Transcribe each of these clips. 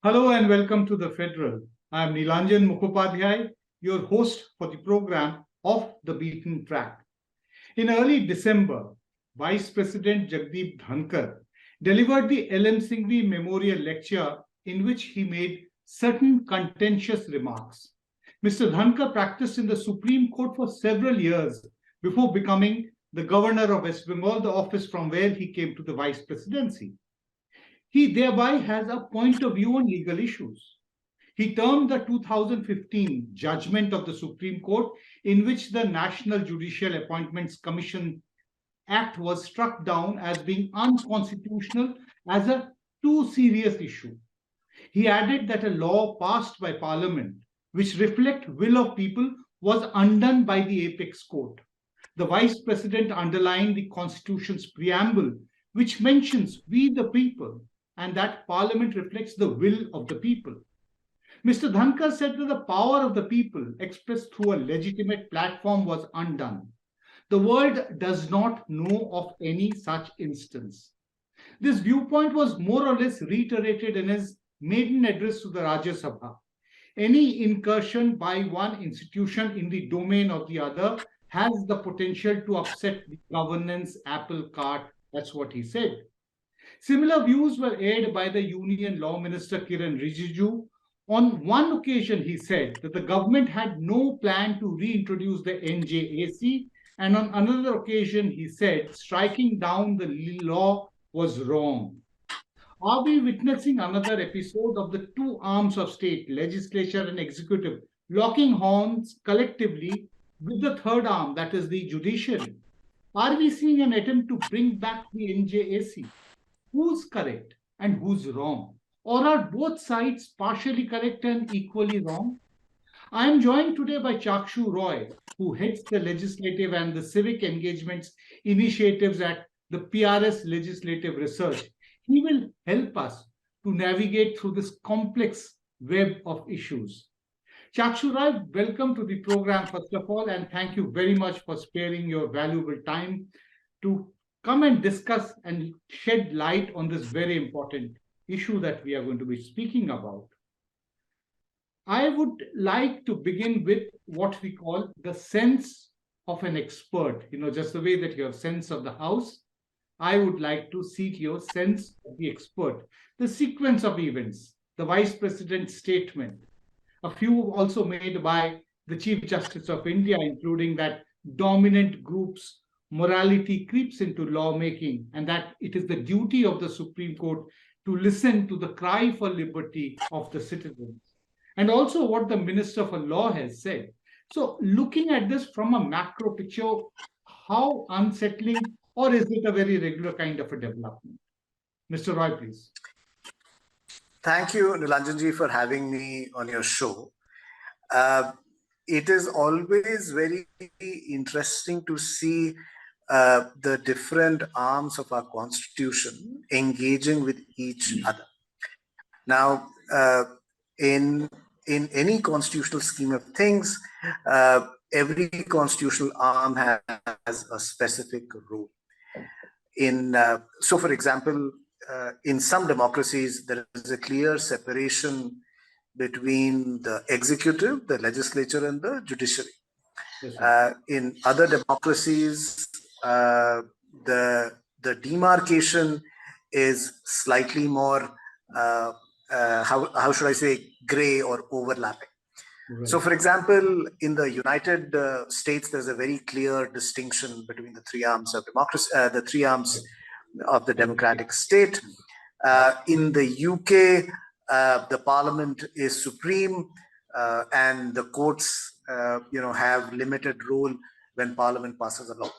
Hello and welcome to the Federal. I am Nilanjan Mukhopadhyay, your host for the program Off the Beaten Track. In early December, Vice President Jagdeep Dhankar delivered the L.M. Singhvi Memorial Lecture in which he made certain contentious remarks. Mr. Dhankar practiced in the Supreme Court for several years before becoming the Governor of West Bengal, the office from where he came to the Vice Presidency. He thereby has a point of view on legal issues. He termed the 2015 judgment of the Supreme Court, in which the National Judicial Appointments Commission Act was struck down as being unconstitutional, as a too serious issue. He added that a law passed by Parliament, which reflect will of people, was undone by the apex court. The Vice President underlined the Constitution's preamble, which mentions we the people, and that Parliament reflects the will of the people. Mr. Dhankar said that the power of the people expressed through a legitimate platform was undone. The world does not know of any such instance. This viewpoint was more or less reiterated in his maiden address to the Rajya Sabha. Any incursion by one institution in the domain of the other has the potential to upset the governance apple cart. That's what he said. Similar views were aired by the Union Law Minister Kiran Rijiju. On one occasion, he said that the government had no plan to reintroduce the NJAC, and on another occasion, he said striking down the law was wrong. Are we witnessing another episode of the two arms of state, legislature and executive, locking horns collectively with the third arm, that is the judiciary? Are we seeing an attempt to bring back the NJAC? Who's correct and who's wrong? Or are both sides partially correct and equally wrong? I am joined today by Chakshu Roy, who heads the legislative and the civic engagements initiatives at the PRS Legislative Research. He will help us to navigate through this complex web of issues. Chakshu Roy, welcome to the program, first of all, and thank you very much for sparing your valuable time to come and discuss and shed light on this very important issue that we are going to be speaking about. I would like to begin with what we call the sense of an expert. Just the way that you have sense of the house, I would like to seek your sense of the expert. The sequence of events, the Vice President's statement, a few also made by the Chief Justice of India, including that dominant groups morality creeps into lawmaking, and that it is the duty of the Supreme Court to listen to the cry for liberty of the citizens. And also what the Minister for Law has said. So looking at this from a macro picture, how unsettling, or is it a very regular kind of a development? Mr. Roy, please. Thank you, Nilanjanji, for having me on your show. It is always very interesting to see the different arms of our constitution engaging with each other. Now, in any constitutional scheme of things, every constitutional arm has a specific role. So, for example, in some democracies, there is a clear separation between the executive, the legislature, and the judiciary. Yes, in other democracies, the demarcation is slightly more, how should I say, gray or overlapping. Right. So, for example, in the United States, there's a very clear distinction between the three arms of democracy, the three arms of the democratic state. In the UK, the parliament is supreme, and the courts, have limited role when parliament passes a law.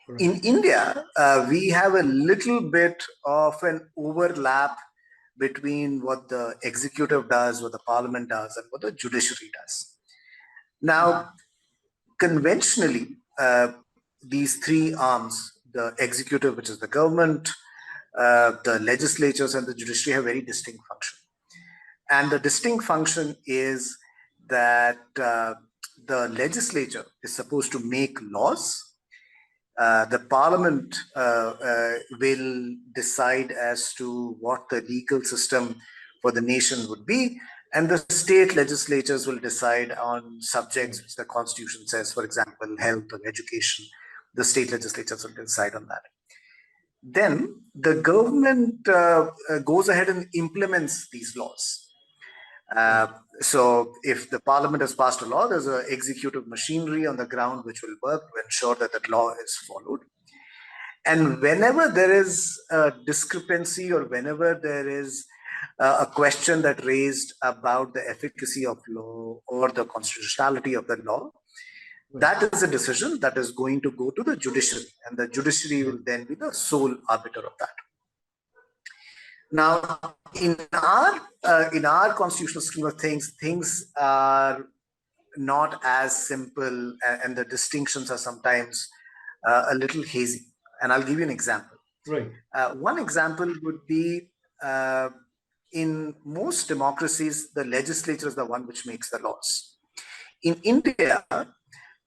Right. In India, we have a little bit of an overlap between what the executive does, what the parliament does, and what the judiciary does. Now, conventionally, these three arms, the executive, which is the government, the legislatures, and the judiciary have very distinct function. And the distinct function is that the legislature is supposed to make laws. The parliament will decide as to what the legal system for the nation would be, and the state legislatures will decide on subjects which the constitution says, for example, health or education. The state legislatures will decide on that. Then the government goes ahead and implements these laws. So if the parliament has passed a law, there's an executive machinery on the ground which will work to ensure that that law is followed. And whenever there is a discrepancy or whenever there is a question that raised about the efficacy of law or the constitutionality of the law, that is a decision that is going to go to the judiciary, and the judiciary will then be the sole arbiter of that. Now, in our constitutional scheme of things, things are not as simple, and the distinctions are sometimes a little hazy. And I'll give you an example. Right. One example would be in most democracies, the legislature is the one which makes the laws. In India,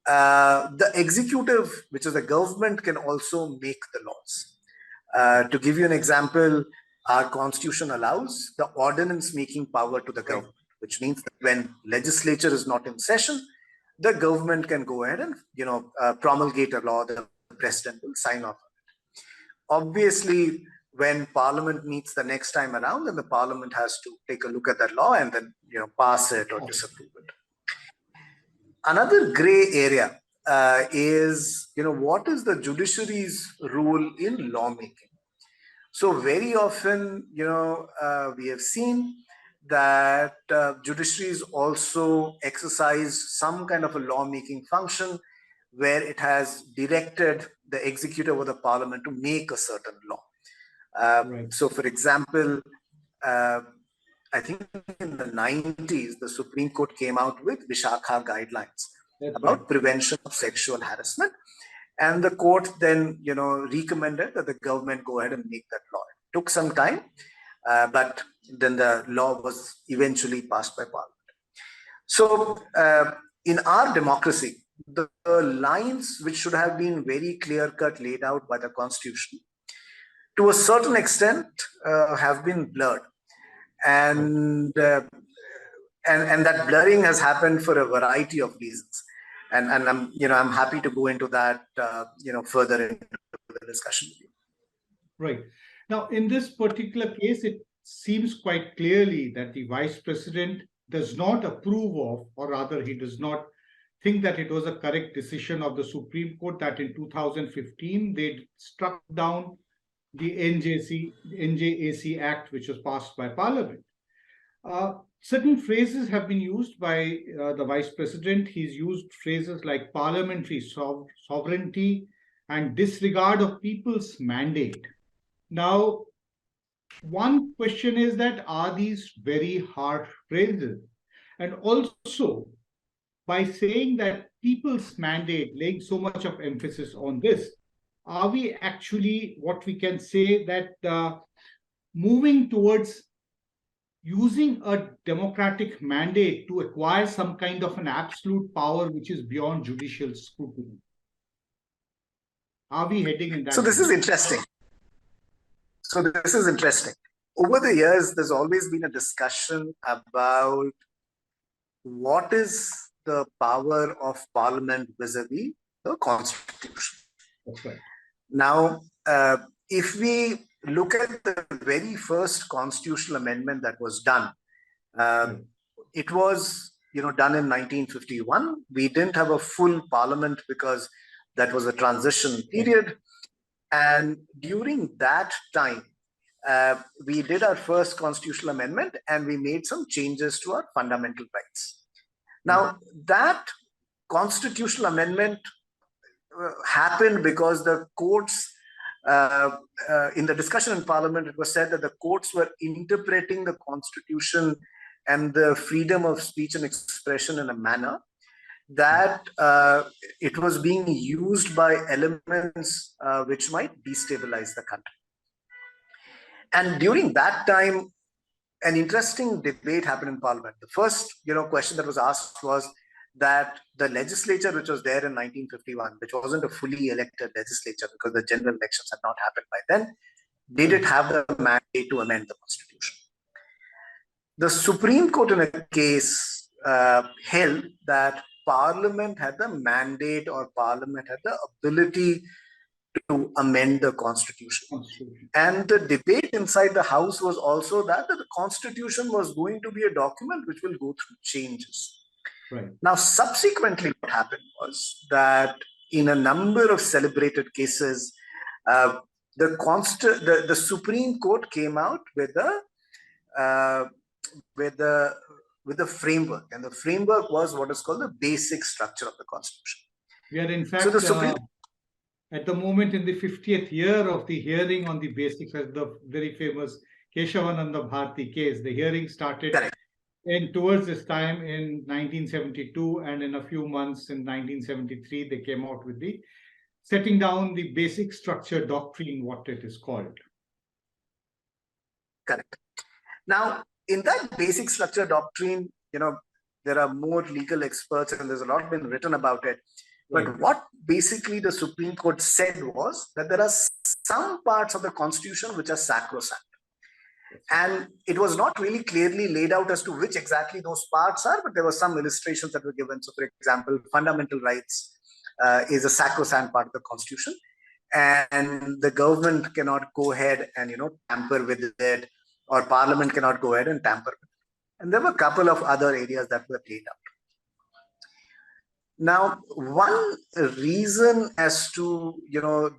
the executive, which is the government, can also make the laws. To give you an example, our constitution allows the ordinance making power to the government, which means that when legislature is not in session, the government can go ahead and promulgate a law. The president will sign off on it. Obviously, when parliament meets the next time around, then the parliament has to take a look at that law and then pass it or disapprove it. Another gray area is what is the judiciary's role in lawmaking. So very often we have seen that judiciaries also exercise some kind of a lawmaking function where it has directed the executive or the parliament to make a certain law. So for example, I think in the 90s, the Supreme Court came out with Vishakha guidelines about prevention of sexual harassment. And the court then, recommended that the government go ahead and make that law. It took some time, but then the law was eventually passed by parliament. So in our democracy, the lines which should have been very clear-cut laid out by the constitution, to a certain extent, have been blurred. And that blurring has happened for a variety of reasons, and I'm happy to go into that further into the discussion with you. Right. Now, in this particular case, it seems quite clearly that the vice president does not approve of, or rather, he does not think that it was a correct decision of the Supreme Court that in 2015 they struck down the NJAC Act, which was passed by Parliament. Certain phrases have been used by the Vice President. He's used phrases like parliamentary sovereignty and disregard of people's mandate. Now, one question is that are these very harsh phrases? And also, by saying that people's mandate, laying so much of emphasis on this, are we actually, what we can say, that moving towards using a democratic mandate to acquire some kind of an absolute power which is beyond judicial scrutiny? Are we heading in that? So this is interesting. Over the years, there's always been a discussion about what is the power of parliament vis-a-vis the constitution. Okay. Now, if we look at the very first constitutional amendment that was done, it was done in 1951. We didn't have a full parliament because that was a transition period. And during that time, we did our first constitutional amendment and we made some changes to our fundamental rights. Now, that constitutional amendment happened because the courts, in the discussion in Parliament, it was said that the courts were interpreting the Constitution and the freedom of speech and expression in a manner that it was being used by elements which might destabilize the country. And during that time, an interesting debate happened in Parliament. The first, question that was asked was that the legislature, which was there in 1951, which wasn't a fully elected legislature because the general elections had not happened by then, did it have the mandate to amend the Constitution? the Supreme Court in a case held that Parliament had the mandate or Parliament had the ability to amend the Constitution. And the debate inside the House was also that the Constitution was going to be a document which will go through changes. Right. Now, subsequently, what happened was that in a number of celebrated cases, the Supreme Court came out with a framework, and the framework was what is called the basic structure of the Constitution. We are in fact at the moment in the 50th year of the hearing on the basics, as the very famous Keshavananda Bharati case. The hearing started towards this time in 1972, and in a few months in 1973, they came out with the setting down the basic structure doctrine, what it is called. Correct. Now, in that basic structure doctrine, there are more legal experts and there's a lot been written about it. But what basically the Supreme Court said was that there are some parts of the Constitution which are sacrosanct. And it was not really clearly laid out as to which exactly those parts are, but there were some illustrations that were given. So, for example, fundamental rights is a sacrosanct part of the Constitution, and the government cannot go ahead and, tamper with it, or Parliament cannot go ahead and tamper with it. And there were a couple of other areas that were laid out. Now, one reason as to,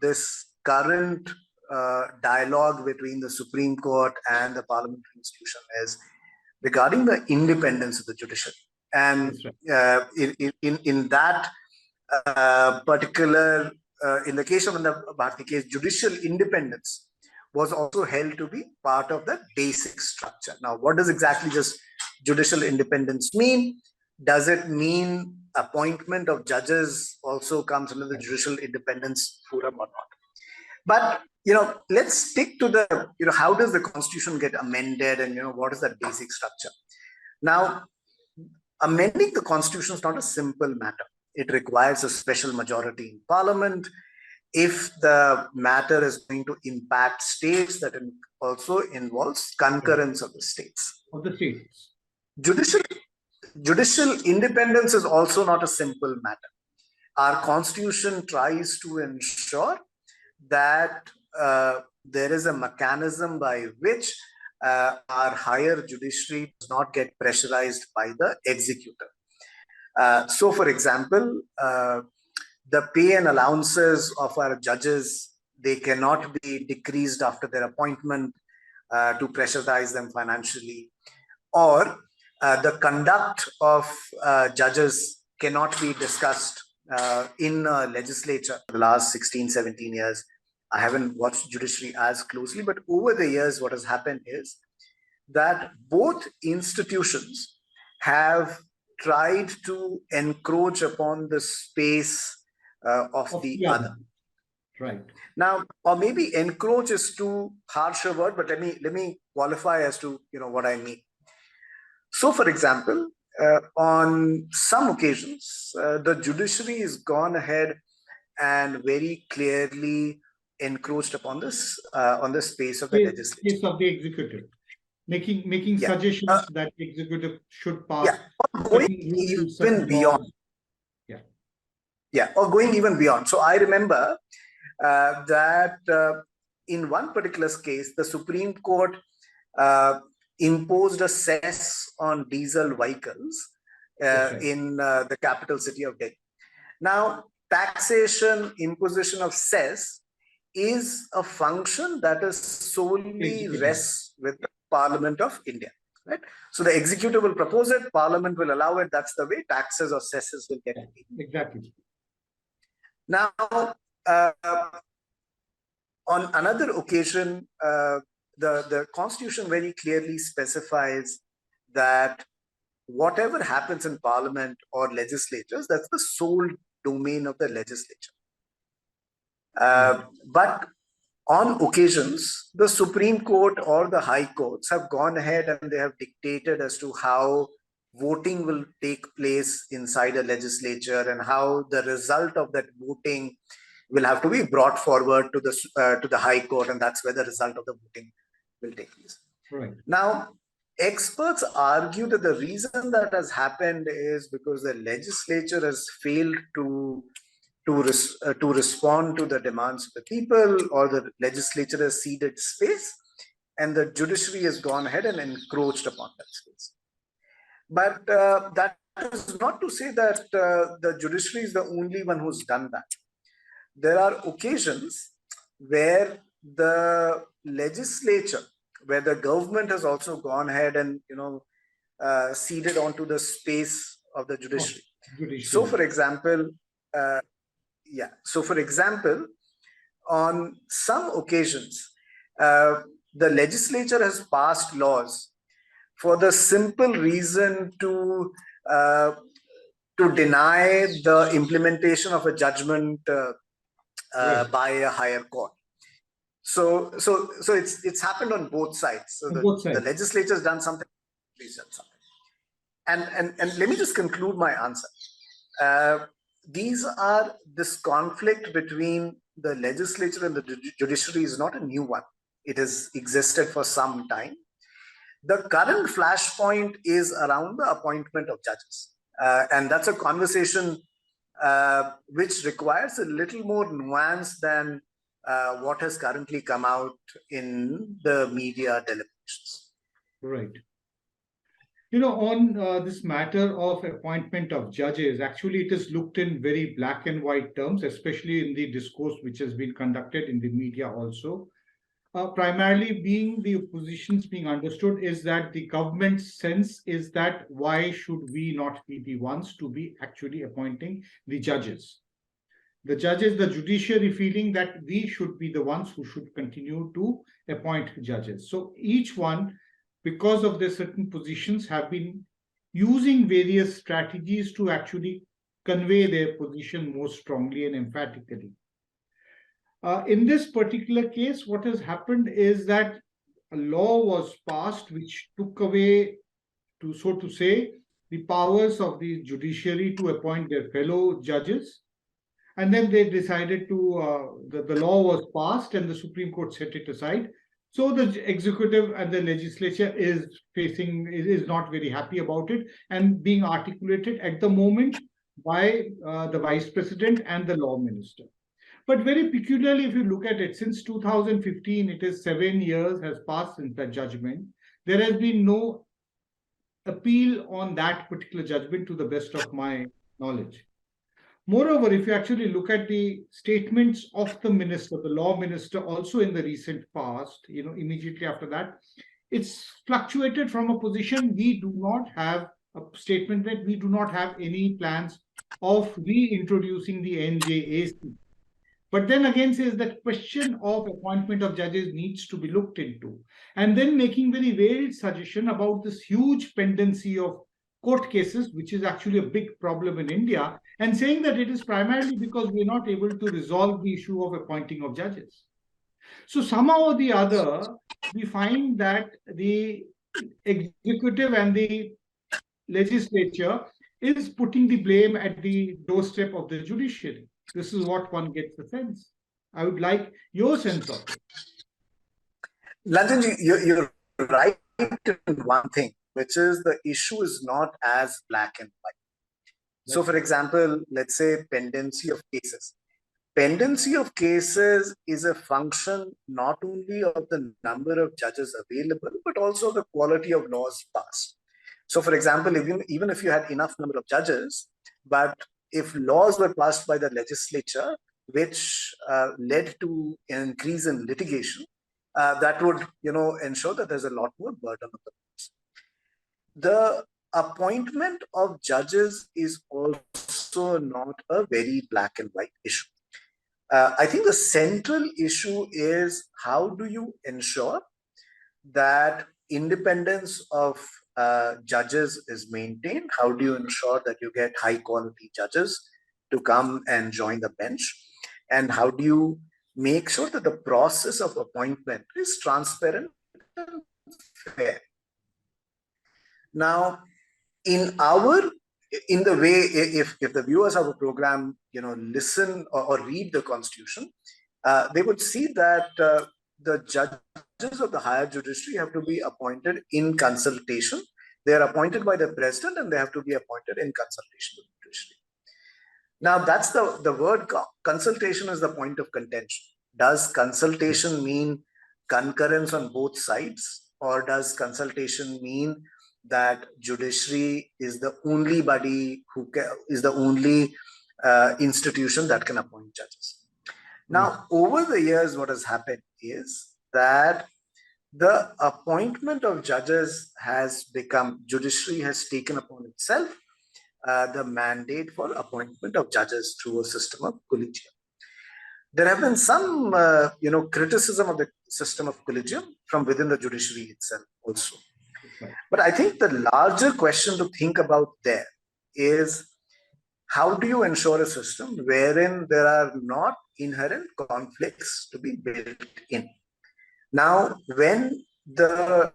this current dialogue between the Supreme Court and the parliamentary institution is regarding the independence of the judiciary. And in that particular, in the case of the Bharati case, judicial independence was also held to be part of the basic structure. Now, what does exactly just judicial independence mean? Does it mean appointment of judges also comes under the judicial independence forum or not? But, let's stick to the, how does the Constitution get amended and, what is that basic structure? Now, amending the Constitution is not a simple matter. It requires a special majority in Parliament. If the matter is going to impact states, that also involves concurrence of the states. Of the states. Judicial independence is also not a simple matter. Our Constitution tries to ensure that there is a mechanism by which our higher judiciary does not get pressurized by the executive. So, for example, the pay and allowances of our judges, they cannot be decreased after their appointment to pressurize them financially, or the conduct of judges cannot be discussed in a legislature. For the last 16, 17 years, I haven't watched judiciary as closely, but over the years, what has happened is that both institutions have tried to encroach upon the space of the other. Right. Now, or maybe encroach is too harsh a word, but let me qualify as to what I mean. So, for example, on some occasions, the judiciary has gone ahead and very clearly encroached upon this on the space of the legislature. Space of the executive, making suggestions that the executive should pass. Or going even beyond. Or going even beyond. So I remember that in one particular case, the Supreme Court imposed a cess on diesel vehicles in the capital city of Delhi. Now, taxation, imposition of cess is a function that is solely rests with the Parliament of India. Right? So the executive will propose it, Parliament will allow it. That's the way taxes or cesses will get paid. Exactly. Now, on another occasion, the Constitution very clearly specifies that whatever happens in Parliament or legislatures, that's the sole domain of the legislature. But on occasions, the Supreme Court or the High Courts have gone ahead and they have dictated as to how voting will take place inside a legislature and how the result of that voting will have to be brought forward to the High Court, and that's where the result of the voting will take place. Right. Now, Experts argue that the reason that has happened is because the legislature has failed to respond to the demands of the people, or the legislature has ceded space, and the judiciary has gone ahead and encroached upon that space. But that is not to say that the judiciary is the only one who's done that. There are occasions where the legislature, where the government has also gone ahead and ceded onto the space of the judiciary. So, for example, on some occasions, the legislature has passed laws for the simple reason to deny the implementation of a judgment by a higher court. So it's happened on both sides. So the legislature has done something, please done something. And let me just conclude my answer. This conflict between the legislature and the judiciary is not a new one. It has existed for some time. The current flashpoint is around the appointment of judges. And that's a conversation which requires a little more nuance than what has currently come out in the media deliberations. Right. On this matter of appointment of judges, actually it is looked in very black and white terms, especially in the discourse which has been conducted in the media also. Primarily the positions being understood is that the government's sense is that why should we not be the ones to be actually appointing the judges? The judges, the judiciary feeling that we should be the ones who should continue to appoint judges. So each one, because of their certain positions, have been using various strategies to actually convey their position more strongly and emphatically. In this particular case, what has happened is that a law was passed which took away, so to say, the powers of the judiciary to appoint their fellow judges. And then they decided the law was passed and the Supreme Court set it aside. So the executive and the legislature is not very happy about it, and being articulated at the moment by the vice president and the law minister. But very peculiarly, if you look at it, since 2015, it is 7 years has passed since that judgment. There has been no appeal on that particular judgment to the best of my knowledge. Moreover, if you actually look at the statements of the minister, the law minister, also in the recent past, immediately after that, it's fluctuated from a position we do not have a statement that we do not have any plans of reintroducing the NJAC. But then again says that question of appointment of judges needs to be looked into. And then making very veiled suggestion about this huge pendency of court cases, which is actually a big problem in India, and saying that it is primarily because we are not able to resolve the issue of appointing of judges. So somehow or the other, we find that the executive and the legislature is putting the blame at the doorstep of the judiciary. This is what one gets the sense. I would like your sense of it. Nilanjan, you're right in one thing, which is the issue is not as black and white. So, for example, let's say pendency of cases. Pendency of cases is a function not only of the number of judges available, but also the quality of laws passed. So, for example, even if you had enough number of judges, but if laws were passed by the legislature, which led to an increase in litigation, that would, ensure that there's a lot more burden on the courts. The appointment of judges is also not a very black and white issue. I think the central issue is how do you ensure that independence of judges is maintained? How do you ensure that you get high quality judges to come and join the bench? And how do you make sure that the process of appointment is transparent and fair? Now, in the way, if the viewers of a program, listen or read the Constitution, they would see that the judges of the higher judiciary have to be appointed in consultation. They are appointed by the president and they have to be appointed in consultation with the judiciary. Now, that's the word consultation is the point of contention. Does consultation mean concurrence on both sides, or does consultation mean that judiciary is the only body is the only institution that can appoint judges? Now, over the years, what has happened is that the appointment of judges has become, judiciary has taken upon itself the mandate for appointment of judges through a system of collegium. There have been some, criticism of the system of collegium from within the judiciary itself also. But I think the larger question to think about there is, how do you ensure a system wherein there are not inherent conflicts to be built in? Now, when the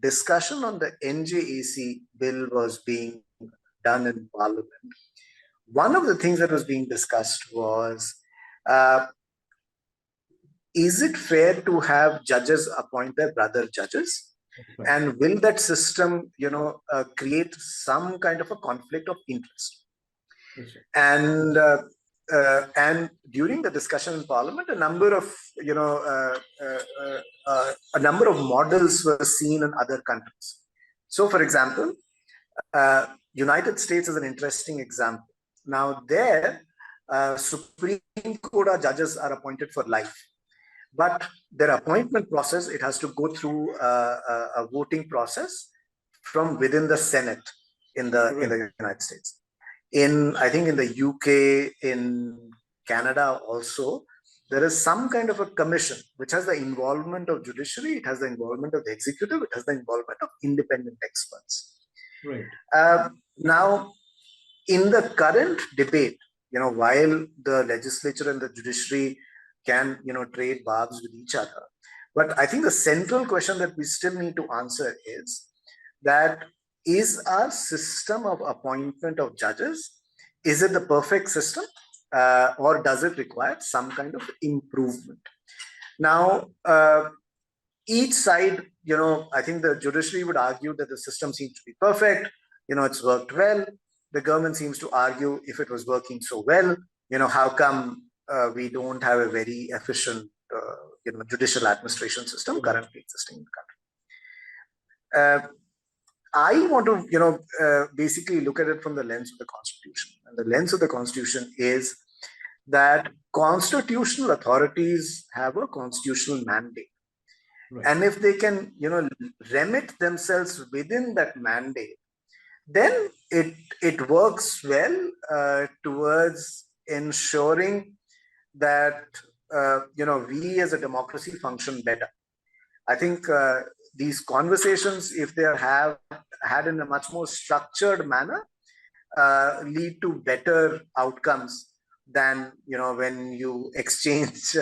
discussion on the NJAC bill was being done in Parliament, one of the things that was being discussed was, is it fair to have judges appoint their brother judges? Right. And will that system, create some kind of a conflict of interest? Right. And during the discussion in Parliament, a number of models were seen in other countries. So, for example, United States is an interesting example. Now, there, Supreme Court judges are appointed for life, but their appointment process, it has to go through a voting process from within the Senate in the United States. I think in the UK, in Canada also, there is some kind of a commission which has the involvement of judiciary, it has the involvement of the executive, it has the involvement of independent experts. Right. Now, in the current debate, while the legislature and the judiciary can, trade barbs with each other, but I think the central question that we still need to answer is that, is our system of appointment of judges, is it the perfect system, or does it require some kind of improvement? Now, each side, I think the judiciary would argue that the system seems to be perfect, it's worked well. The government seems to argue, if it was working so well, how come we don't have a very efficient, judicial administration system currently existing in the country? I want to, basically look at it from the lens of the Constitution. And the lens of the Constitution is that constitutional authorities have a constitutional mandate. Right. And if they can, remit themselves within that mandate, then it works well towards ensuring that, we as a democracy function better. I think these conversations, if they are had in a much more structured manner, lead to better outcomes than, when you exchange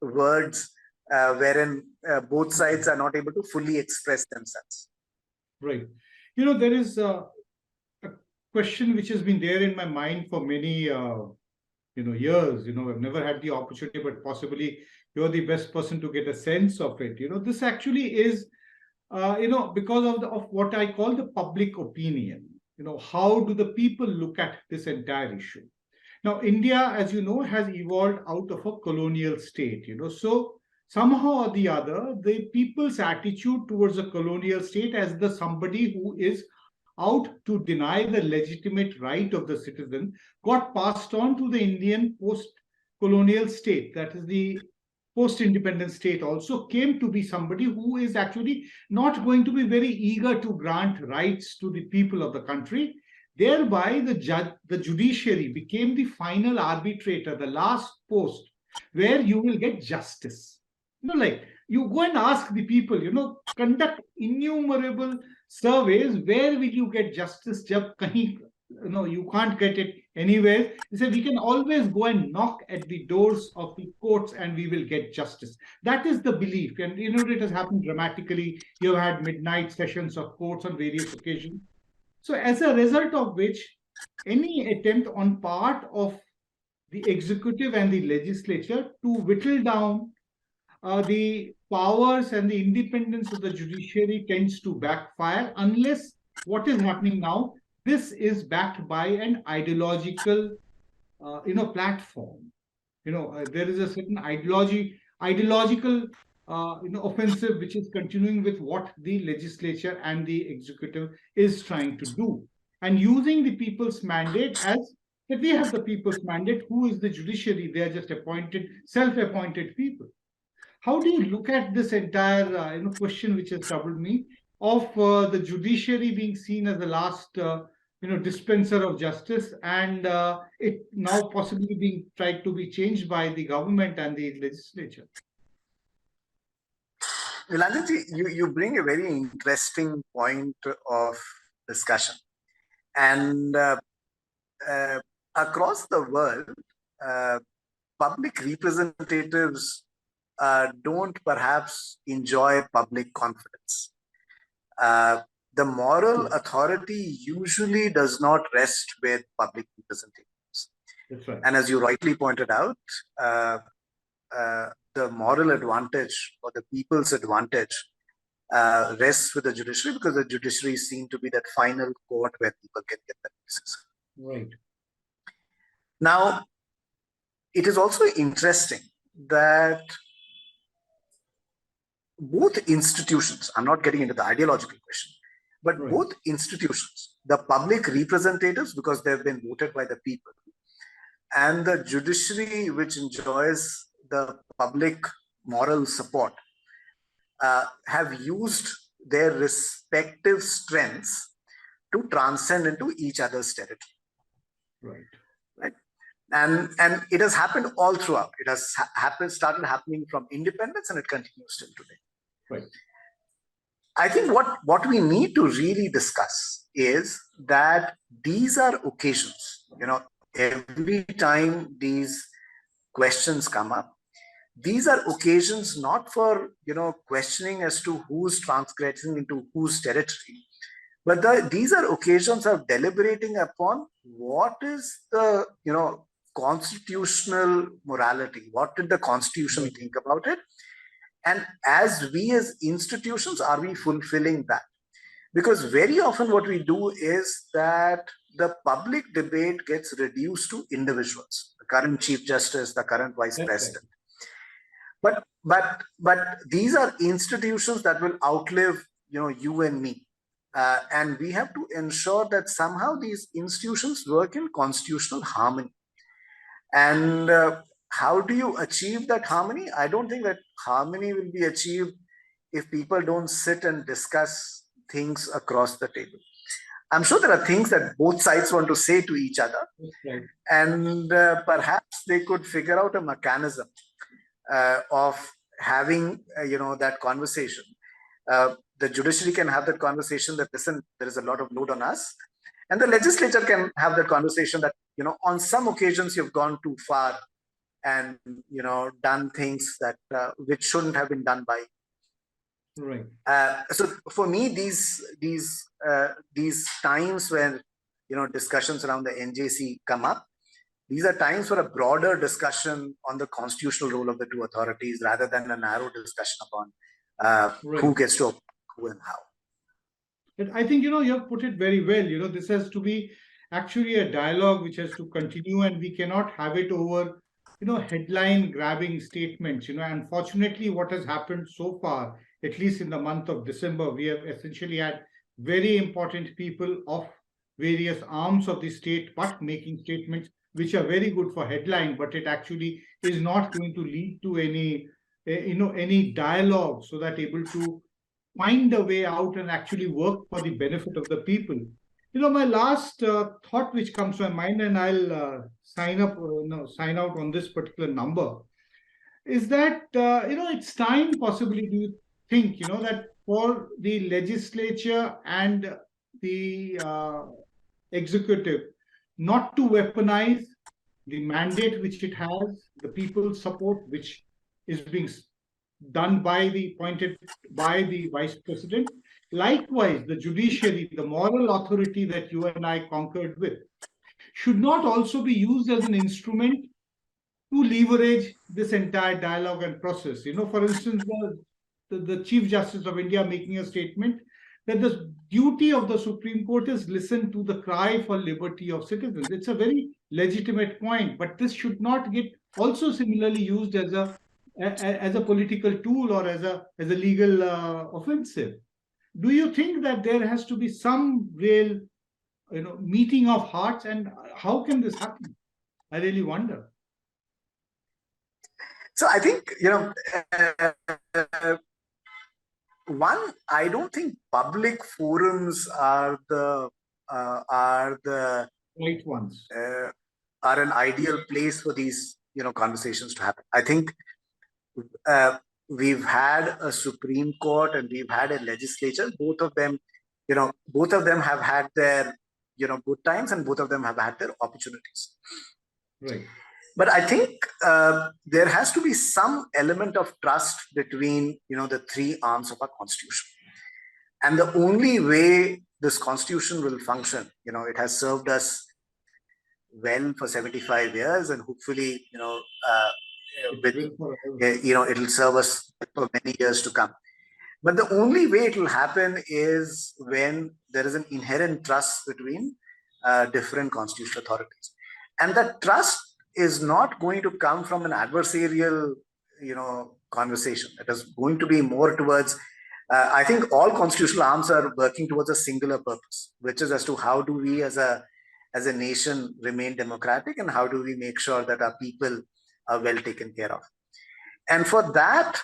words wherein both sides are not able to fully express themselves. Right. There is a question which has been there in my mind for many, years. I've never had the opportunity, but possibly you're the best person to get a sense of it. This actually is, because of what I call the public opinion. How do the people look at this entire issue? Now, India, as you know, has evolved out of a colonial state. So somehow or the other, the people's attitude towards a colonial state as the somebody who is out to deny the legitimate right of the citizen got passed on to the Indian post-colonial state. That is the post-independent state also came to be somebody who is actually not going to be very eager to grant rights to the people of the country. Thereby, the judiciary became the final arbitrator, the last post where you will get justice. Like you go and ask the people, conduct innumerable surveys, where will you get justice? You can't get it anywhere. They say we can always go and knock at the doors of the courts and we will get justice. That is the belief. And it has happened dramatically. You have had midnight sessions of courts on various occasions. So as a result of which, any attempt on part of the executive and the legislature to whittle down the powers and the independence of the judiciary tends to backfire unless what is happening now, this is backed by an ideological, platform. There is a certain ideological, offensive which is continuing with what the legislature and the executive is trying to do, and using the people's mandate as that we have the people's mandate. Who is the judiciary? They are just appointed, self-appointed people. How do you look at this entire question which has troubled me of the judiciary being seen as the last dispenser of justice, and it now possibly being tried to be changed by the government and the legislature? Nilanjanji, you bring a very interesting point of discussion. And across the world, public representatives don't perhaps enjoy public confidence. The moral authority usually does not rest with public representatives. That's right. And as you rightly pointed out, the moral advantage or the people's advantage rests with the judiciary, because the judiciary is seen to be that final court where people can get their cases. Right. Now, it is also interesting that both institutions, I'm not getting into the ideological question, but Right. both institutions, the public representatives, because they've been voted by the people, and the judiciary, which enjoys the public moral support, have used their respective strengths to transcend into each other's territory. Right. Right. And it has happened all throughout. It has started happening from independence, and it continues till today. Right. I think what we need to really discuss is that these are occasions. Every time these questions come up, these are occasions not for questioning as to who's transgressing into whose territory, but these are occasions of deliberating upon what is the constitutional morality. What did the Constitution think about it? And as we as institutions, are we fulfilling that? Because very often what we do is that the public debate gets reduced to individuals, the current Chief Justice, the current Vice President. But these are institutions that will outlive you and me. And we have to ensure that somehow these institutions work in constitutional harmony. And how do you achieve that harmony? I don't think that harmony will be achieved if people don't sit and discuss things across the table. I'm sure there are things that both sides want to say to each other. Right. And perhaps they could figure out a mechanism of having that conversation. The judiciary can have that conversation that, listen, there is a lot of load on us, and the legislature can have that conversation that on some occasions you've gone too far and done things that which shouldn't have been done by. Right. So for me, these times when discussions around the NJC come up, these are times for a broader discussion on the constitutional role of the two authorities, rather than a narrow discussion upon who gets to who and how. But I think you have put it very well. This has to be actually a dialogue which has to continue, and we cannot have it over headline grabbing statements. Unfortunately, what has happened so far, at least in the month of December, we have essentially had very important people of various arms of the state, but making statements which are very good for headline, but it actually is not going to lead to any dialogue, so that able to find a way out and actually work for the benefit of the people. My last thought which comes to my mind, and I'll sign out on this particular number, is that it's time, possibly, do you think that for the legislature and the executive not to weaponize the mandate which it has, the people's support which is being done appointed by the Vice President. Likewise, the judiciary, the moral authority that you and I conquered with, should not also be used as an instrument to leverage this entire dialogue and process. For instance, the Chief Justice of India making a statement that the duty of the Supreme Court is listen to the cry for liberty of citizens. It's a very legitimate point, but this should not get also similarly used as a political tool or as a legal offensive. Do you think that there has to be some real meeting of hearts, and how can this happen? I really wonder. So I think, one, I don't think public forums are the right ones, are an ideal place for these conversations to happen. I think we've had a Supreme Court and we've had a legislature. Both of them have had their good times, and both of them have had their opportunities. Right. But I think there has to be some element of trust between the three arms of our constitution. And the only way this constitution will function, it has served us well for 75 years, and hopefully, it'll serve us for many years to come. But the only way it will happen is when there is an inherent trust between different constitutional authorities. And that trust is not going to come from an adversarial, conversation. It is going to be more towards, I think all constitutional arms are working towards a singular purpose, which is as to how do we as a nation remain democratic, and how do we make sure that our people are well taken care of. And for that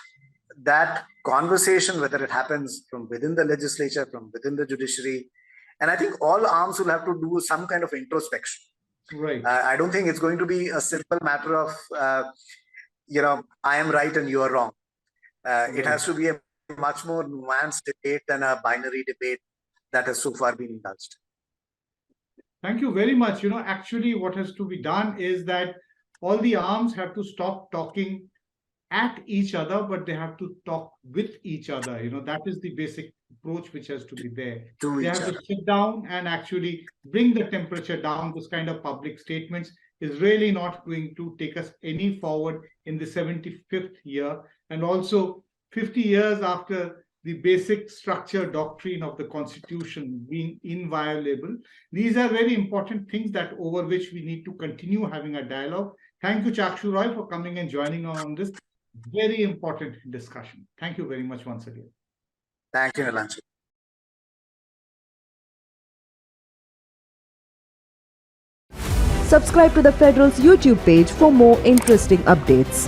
conversation, whether it happens from within the legislature, from within the judiciary, and I think all arms will have to do some kind of introspection. Right. I don't think it's going to be a simple matter of, I am right and you are wrong. Right. It has to be a much more nuanced debate than a binary debate that has so far been indulged. Thank you very much. Actually what has to be done is that all the arms have to stop talking at each other, but they have to talk with each other. That is the basic approach which has to be there. They have to sit down and actually bring the temperature down. This kind of public statements is really not going to take us any forward in the 75th year, and also 50 years after the basic structure doctrine of the Constitution being inviolable. These are very important things that over which we need to continue having a dialogue. Thank you, Chakshu Roy, for coming and joining on this very important discussion. Thank you very much once again. Thank you, Nilanjan. Subscribe to the Federal's YouTube page for more interesting updates.